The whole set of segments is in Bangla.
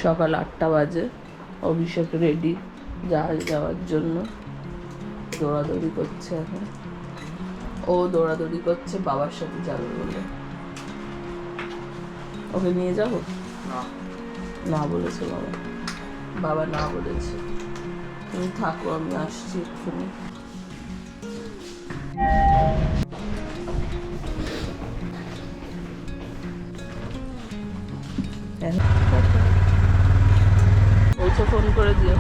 সকাল 8টা বাজে। অভিষেক রেডি জাহাজ যাওয়ার জন্য, দৌড়াদৌড়ি করছে এখন। ও দৌড়াদৌড়ি করছে বাবার সাথে যাবে বলে। ওকে নিয়ে যাবো? না বলেছে বাবা, বাবা না বলেছে। তুমি থাকো, আমি আসছি এক্ষুনি। বলছে ফোন করে দিও।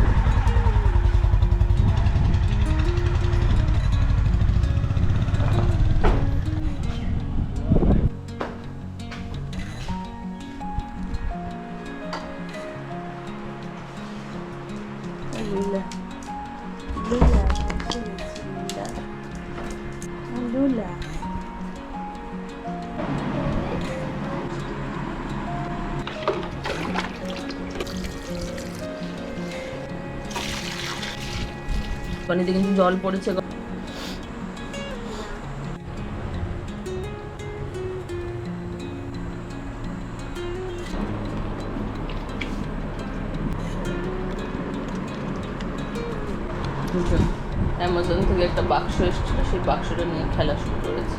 Lula. পানিতে কিন্তু জল পড়েছে। অ্যামাজন থেকে একটা বাক্স এসেছিল, সেই বাক্সটা নিয়ে খেলা শুরু করেছে।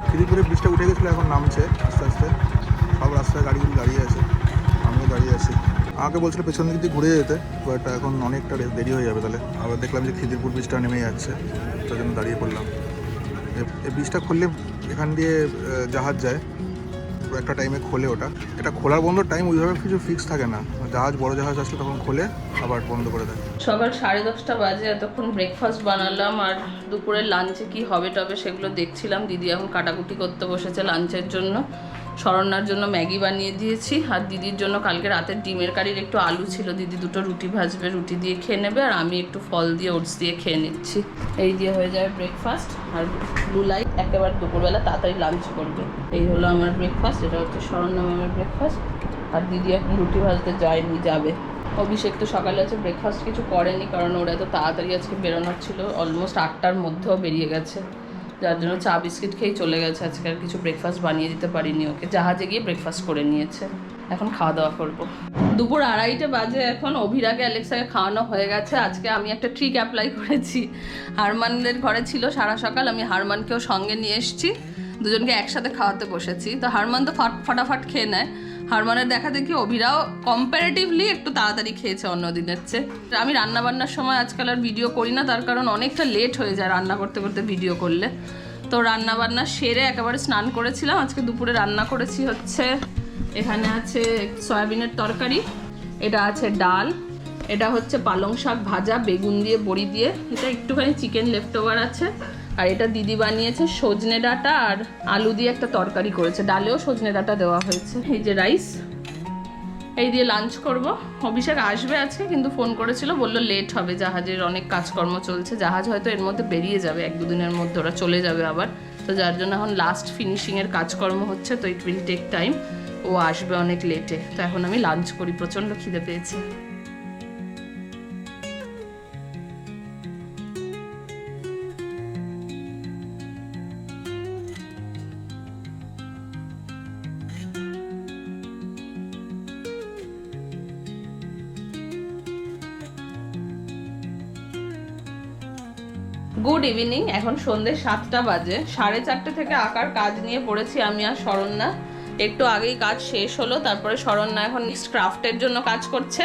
খিদিরপুরে ব্রিজটা উঠে গেছিলো, এখন নামছে আস্তে আস্তে। সব রাস্তায় গাড়িগুলো দাঁড়িয়ে আছে, আমিও দাঁড়িয়ে আছি। আমাকে বলছিল পেছন দিক দিয়ে ঘুরে যেতে, বাট এখন অনেকটা দেরি হয়ে যাবে। তাহলে আবার দেখলাম যে খিদিরপুর ব্রিজটা নেমে যাচ্ছে, তার জন্য দাঁড়িয়ে পড়লাম। এই ব্রিজটা খুললে এখান দিয়ে জাহাজ যায়, একটা টাইমে খোলে ওটা। এটা খোলার বন্ধ টাইম ওইভাবে কিছু ফিক্স থাকে না, জাহাজ বড় জাহাজ আসলে তখন খোলে আবার বন্ধ করে দেয়। সকাল 10:30 বাজে, এতক্ষণ ব্রেকফাস্ট বানালাম, আর দুপুরের লাঞ্চে কি হবে টবে সেগুলো দেখছিলাম। দিদি এখন কাটাকুটি করতে বসেছে লাঞ্চের জন্য। শরণ্যার জন্য ম্যাগি বানিয়ে দিয়েছি, আর দিদির জন্য কালকে রাতের ডিমের কারির একটু আলু ছিল, দিদি দুটো রুটি ভাজবে, রুটি দিয়ে খেয়ে নেবে, আর আমি একটু ফল দিয়ে ওটস দিয়ে খেয়ে নিচ্ছি। এই দিয়ে হয়ে যাবে ব্রেকফাস্ট। আর লুলাই একেবারে দুপুরবেলা তাড়াতাড়ি লাঞ্চ করবে। এই হলো আমার ব্রেকফাস্ট, এটা হচ্ছে শরণ্যা ম্যামের ব্রেকফাস্ট। আর দিদি এখন রুটি ভাজতে যাবে। অভিষেক তো সকালে আছে ব্রেকফাস্ট কিছু করেনি, কারণ ওরা তো তাড়াতাড়ি আজকে বেরোনোর ছিল, অলমোস্ট 8টার মধ্যেও বেরিয়ে গেছে, যার জন্য চা বিস্কিট খেয়েই চলে গেছে। আজকে আর কিছু ব্রেকফাস্ট বানিয়ে দিতে পারিনি ওকে, জাহাজে গিয়ে ব্রেকফাস্ট করে নিয়েছে। এখন খাওয়া দাওয়া করবো। দুপুর 2:30 বাজে এখন। অভিরাগে অ্যালেক্সাকে খাওয়ানো হয়ে গেছে। আজকে আমি একটা ট্রিক অ্যাপ্লাই করেছি। হারমানদের ঘরে ছিল সারা সকাল, আমি হারমানকেও সঙ্গে নিয়ে এসেছি, দুজনকে একসাথে খাওয়াতে বসেছি। তো হারমান তো ফটাফট খেয়ে নেয়। হারমানের দেখা দেখি অভিরাও কম্পারেটিভলি একটু তাড়াতাড়ি খেয়েছে অন্য দিনের চেয়ে। আমি রান্নাবান্নার সময় আজকাল আর ভিডিও করি না, তার কারণ অনেকটা লেট হয়ে যায় রান্না করতে করতে ভিডিও করলে। তো রান্নাবান্না সেরে একেবারে স্নান করেছিলাম। আজকে দুপুরে রান্না করেছি হচ্ছে, এখানে আছে সয়াবিনের তরকারি, এটা আছে ডাল, এটা হচ্ছে পালং শাক ভাজা বেগুন দিয়ে বড়ি দিয়ে, এটা একটুখানি চিকেন লেফট ওভার আছে, আর এটা দিদি বানিয়েছে সজনে ডাঁটা আর আলু দিয়ে একটা তরকারি করেছে, ডালেও সজনে ডাঁটা দেওয়া হয়েছে। এই যে রাইস, এই দিয়ে লাঞ্চ করব। অভিষেক আসবে আজকে, কিন্তু ফোন করেছিল, বললো লেট হবে, জাহাজের অনেক কাজকর্ম চলছে, জাহাজ হয়তো এর মধ্যে বেরিয়ে যাবে, 1-2 দিনের মধ্যে ওরা চলে যাবে আবার। তো যার জন্য এখন লাস্ট ফিনিশিংয়ের কাজকর্ম হচ্ছে, তো ইট উইল টেক টাইম, ও আসবে অনেক লেটে। তো এখন আমি লাঞ্চ করি, প্রচণ্ড খিদে পেয়েছে। গুড ইভিনিং, এখন সন্ধ্যে 7টা বাজে। 4:30 থেকে আঁকার কাজ নিয়ে পড়েছি আমি আর শরণ্যা। একটু আগেই কাজ শেষ হলো, তারপরে শরণ্যা এখন নেক্সট ক্রাফটের জন্য কাজ করছে,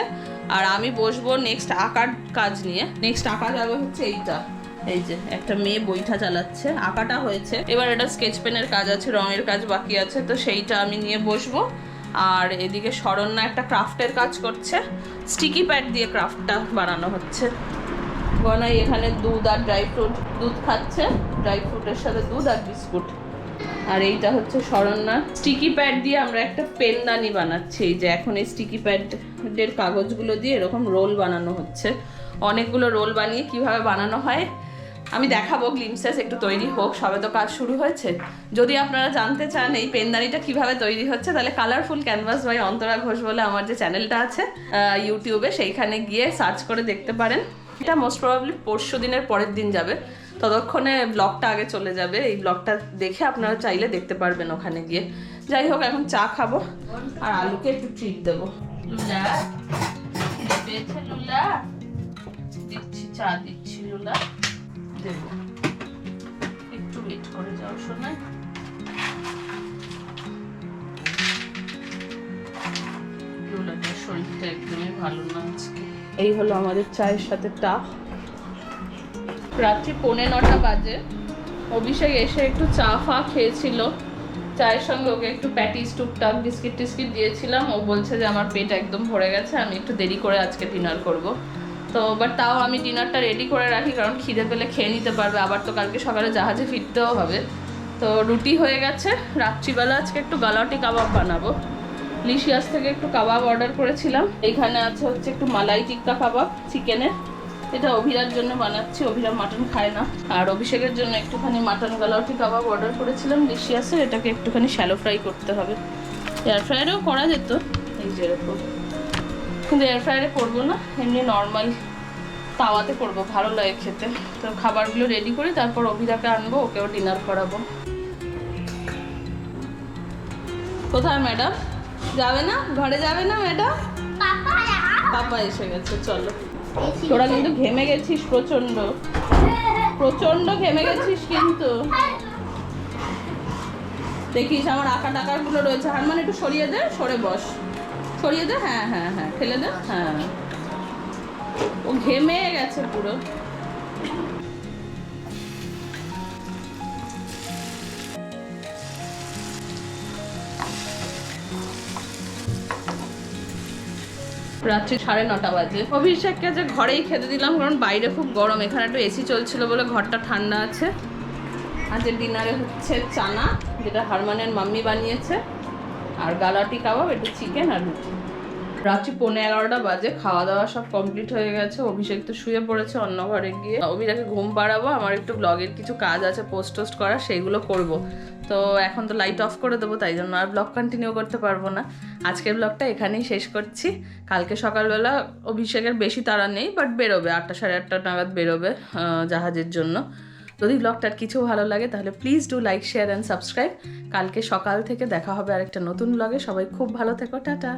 আর আমি বসবো নেক্সট আঁকার কাজ নিয়ে। নেক্সট আঁকা যাবে হচ্ছে এইটা, এই যে একটা মেয়ে বইটা চালাচ্ছে, আঁকাটা হয়েছে, এবার এটা স্কেচ পেনের কাজ আছে, রঙের কাজ বাকি আছে, তো সেইটা আমি নিয়ে বসবো। আর এদিকে শরণ্যা একটা ক্রাফটের কাজ করছে, স্টিকি প্যাড দিয়ে ক্রাফটটা বানানো হচ্ছে। গনাই এখানে দুধ আর ড্রাই ফ্রুট, দুধ খাচ্ছে, ড্রাই ফ্রুটের সাথে দুধ আর বিস্কুট। আর এইটা হচ্ছে শরণ্যা স্টিকি প্যাড দিয়ে আমরা একটা পেনদানি বানাচ্ছি। এই যে এখন এই স্টিকি প্যাডের কাগজগুলো দিয়ে এরকম রোল বানানো হচ্ছে। অনেকগুলো রোল বানিয়ে কিভাবে বানানো হয় আমি দেখাবো, গ্লিমসেস একটু তৈরি হোক, সবে তো কাজ শুরু হয়েছে। যদি আপনারা জানতে চান এই পেনদানিটা কিভাবে তৈরি হচ্ছে, তাহলে colourful canvas by Antara Ghosh বলে আমার যে চ্যানেলটা আছে ইউটিউবে, সেইখানে গিয়ে সার্চ করে দেখতে পারেন। এটা মোস্ট প্রবাবলি পরশু দিনের পরের দিন যাবে, ততক্ষণে ব্লগটা আগে চলে যাবে। এই ব্লগটা দেখে আপনারা চাইলে দেখতে পারবেন ওখানে গিয়ে। যাই হোক, এখন চা খাবো আর আলুকে একটু ট্রিট দেবো। লুলা খিদে পেয়েছে? লুলা দিচ্ছি, চা দিচ্ছি। লুলা দেবো, একটু ওয়েট করে যাও শোনায়। লুলাটার শরীরটা একদমই ভালো না আজকে। এই হলো আমাদের চায়ের সাথে টা। রাত্রি 9:45 বাজে। অভিষেক এসে একটু চা ফা খেয়েছিল, চায়ের সঙ্গে ওকে একটু প্যাটিস টুকটাক বিস্কিট টিস্কিট দিয়েছিলাম। ও বলছে যে আমার পেট একদম ভরে গেছে, আমি একটু দেরি করে আজকে ডিনার করব। তো বাট তাও আমি ডিনারটা রেডি করে রাখি, কারণ খিদে পেলে খেয়ে নিতে পারবে, আবার তো কালকে সকালে জাহাজে ফিরতেও হবে। তো রুটি হয়ে গেছে। রাত্রিবেলা আজকে একটু গালাটি কাবাব বানাবো। লিশিয়াস থেকে একটু কাবাব অর্ডার করেছিলাম। এইখানে আছে হচ্ছে একটু মালাই টিক্কা কাবাব চিকেনের, এটা অভিরার জন্য বানাচ্ছি, অভিরা মাটন খায় না। আর অভিষেকের জন্য একটুখানি মাটন গালাউটি কাবাব অর্ডার করেছিলাম লিশিয়াসের, এটাকে একটুখানি শ্যালো ফ্রাই করতে হবে। এয়ার ফ্রায়ারেও করা যেত, এই যেরকম, কিন্তু এয়ার ফ্রায়ারে করবো না, এমনি নর্মাল তাওয়াতে করবো, ভালো লাগে খেতে। তো খাবারগুলো রেডি করি, তারপর অভিরাকে আনবো, ওকেও ডিনার করাবো। কোথায় ম্যাডাম? যাবে না ঘরে? যাবে না ম্যাডাম? পাপা এসে গেছে, চলো। তোরা কিন্তু ঘেমে গেছিস প্রচন্ড, প্রচন্ড ঘেমে গেছিস কিন্তু। দেখিস আমার আঁকা টাকার গুলো রয়েছে। হারমান একটু সরিয়ে দে, সরে বস, সরিয়ে দে। হ্যাঁ হ্যাঁ হ্যাঁ, ঠেলে দে। হ্যাঁ, ও ঘেমে গেছে পুরো। রাত্রি 9:30 বাজে। অভিষেককে যে ঘরেই খেতে দিলাম, কারণ বাইরে খুব গরম, এখানে একটু এসি চলছিল বলে ঘরটা ঠান্ডা আছে। আজকের ডিনারে হচ্ছে চানা, যেটা হারমানের মাম্মি বানিয়েছে, আর গালাটি কাবাব, একটু চিকেন আর রুটি। রাত্রি 11:15 বাজে, খাওয়া দাওয়া সব কমপ্লিট হয়ে গেছে। অভিষেক তো শুয়ে পড়েছে অন্য ঘরে গিয়ে। অভিরাকে ঘুম পাড়াবো, আমার একটু ব্লগের কিছু কাজ আছে পোস্ট টোস্ট করা, সেইগুলো করব। তো এখন তো লাইট অফ করে দেবো, তাই জন্য আর ব্লগ কন্টিনিউ করতে পারবো না। আজকের ব্লগটা এখানেই শেষ করছি। কালকে সকালবেলা অভিষেকের বেশি তাড়া নেই, বাট বেরোবে 8টা সাড়ে 8টা নাগাদ বেরোবে জাহাজের জন্য। যদি ব্লগটার কিছু ভালো লাগে তাহলে please do like, share and subscribe. কালকে সকাল থেকে দেখা হবে আরেকটা নতুন ব্লগে। সবাই খুব ভালো থেকো, টাটা।